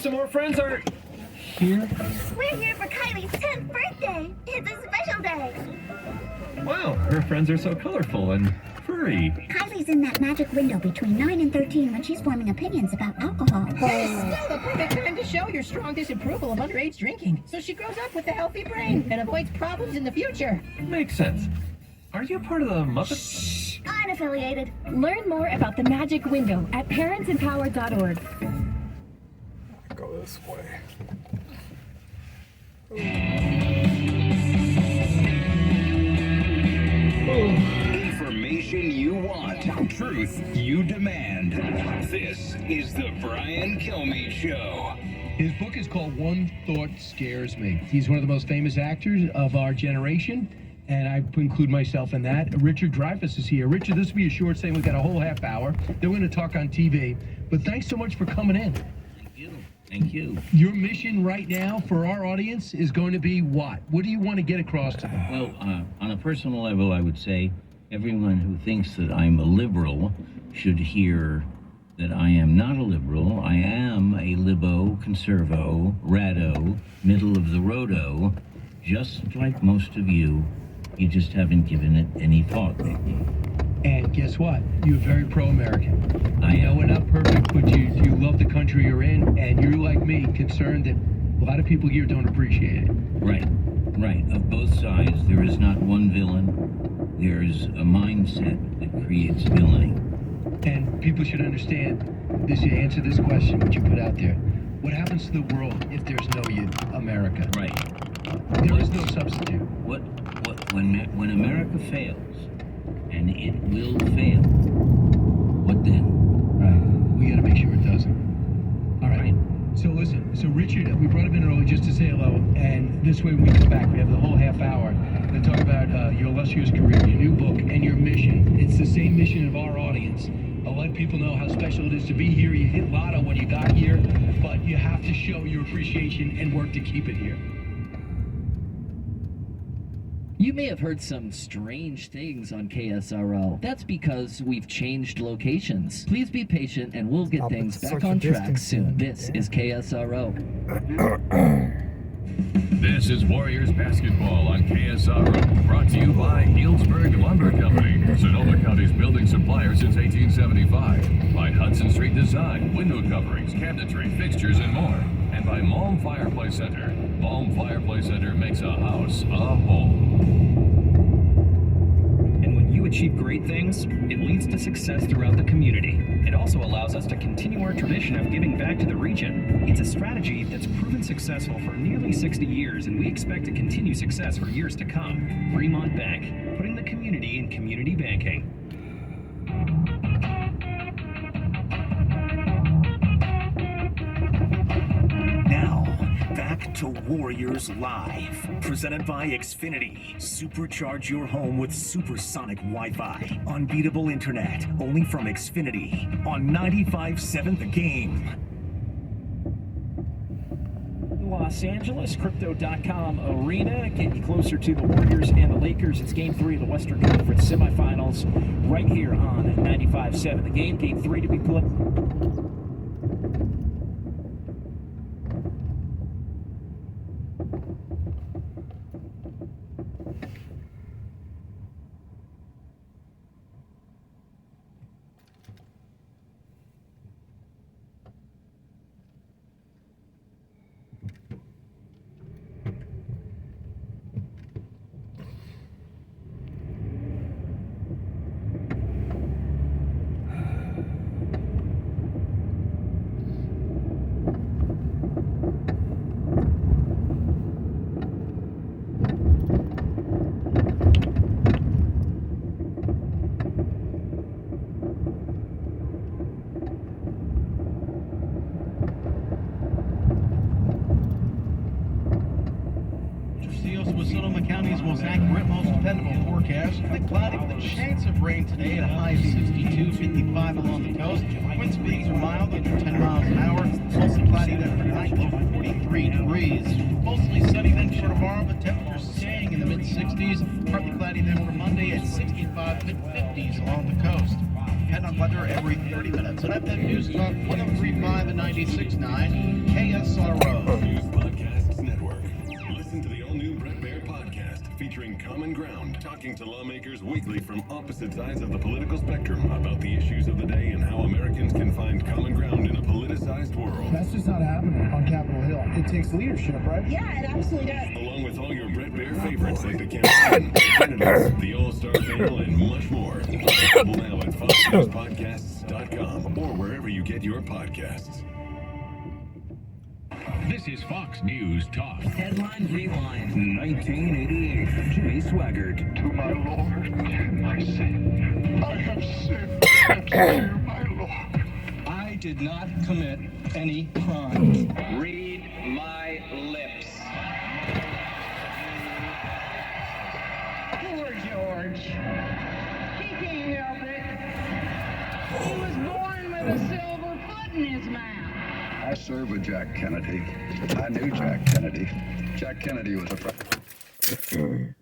some more friends are here. We're here for Kylie's 10th birthday. It's a special day. Wow, her friends are so colorful and furry. Kylie's in that magic window between 9 and 13 when she's forming opinions about alcohol. It's still the perfect time to show your strong disapproval of underage drinking, so she grows up with a healthy brain and avoids problems in the future. Makes sense. Are you part of the Muppets? Unaffiliated. Learn more about the magic window at parentsempowered.org. Go this way. Information you want, truth you demand. This is the Brian Kilmeade Show. His book is called One Thought Scares Me. He's one of the most famous actors of our generation, and I include myself in that. Richard Dreyfuss is here. Richard, this will be a short thing. We've got a whole half hour. Then we're going to talk on TV. But thanks so much for coming in. Thank you. Your mission right now for our audience is going to be what? What do you want to get across to them? Well, on a personal level, I would say everyone who thinks that I'm a liberal should hear that I am not a liberal. I am a libo, conservo, rado, middle of the roado, just like most of you. You just haven't given it any thought lately. And guess what? You're very pro-American. I know am. we're not perfect, but you love the country you're in, and you're like me, concerned that a lot of people here don't appreciate it. Right. Of both sides, there is not one villain. There's a mindset that creates villainy. And people should understand this. You answer this question, which you put out there. What happens to the world if there's no America? Right. There is no substitute. When America fails, and it will fail, what then? Right. We got to make sure it doesn't. All right. So listen. So Richard, we brought him in early just to say hello, and this way when we come back, we have the whole half hour to talk about your illustrious career, your new book, and your mission. It's the same mission of our audience. I'll let people know how special it is to be here. You hit lotto when you got here, but you have to show your appreciation and work to keep it here. You may have heard some strange things on KSRO. That's because we've changed locations. Please be patient and we'll get things back on track soon. This is KSRO. This is Warriors basketball on KSRO, brought to you by Healdsburg Lumber Company, Sonoma County's building supplier since 1875, by Hudson Street Design, window coverings, cabinetry, fixtures, and more, and by Malm Fireplace Center. Malm Fireplace Center makes a house a home. And when you achieve great things, it leads to success throughout the community. It also allows us to continue our tradition of giving back to the region. It's a strategy that's proven successful for nearly 60 years, and we expect to continue success for years to come. Fremont Bank, putting the community in community banking. Now, back to Warriors Live, presented by Xfinity. Supercharge your home with supersonic Wi-Fi. Unbeatable internet, only from Xfinity. On 95.7 The Game. Los Angeles, Crypto.com Arena, getting closer to the Warriors and the Lakers. It's Game 3 of the Western Conference semifinals right here on 95.7 The Game. Game 3 to be played. With Sonoma County's most accurate, most dependable forecast. Thick cloudy with a chance of rain today at a high of 62, 55 along the coast. Wind speeds are mild under 10 miles an hour. Mostly cloudy then for tonight, low 43 degrees. Mostly sunny then for tomorrow, but temperatures staying in the mid-60s. Partly cloudy then for Monday at 65, mid-50s along the coast. depend on weather every 30 minutes. And I've been News Talk 103.5 and 96.9 KSRO. News Podcasts Network. Listen to the all-new Brett Bear podcast featuring Common Ground, talking to lawmakers weekly from opposite sides of the political spectrum about the issues of the day and how Americans can find common ground in a politicized world. That's just not happening on Capitol Hill. It takes leadership, right? Yeah, it absolutely does. Along with all your Brett Bear favorites like the campaign, the candidates, the All-Star panel, and much more. Available now at FoxNewsPodcasts.com or wherever you get your podcasts. This is Fox News Talk. Headline Rewind. 1988. Jimmy Swaggart. To my Lord and I say, I have sinned against you, my Lord. I did not commit any crime. Read my lips. Poor George. He can't help it. He was born with a silver foot in his mouth. I served with Jack Kennedy. I knew Jack Kennedy. Jack Kennedy was a friend.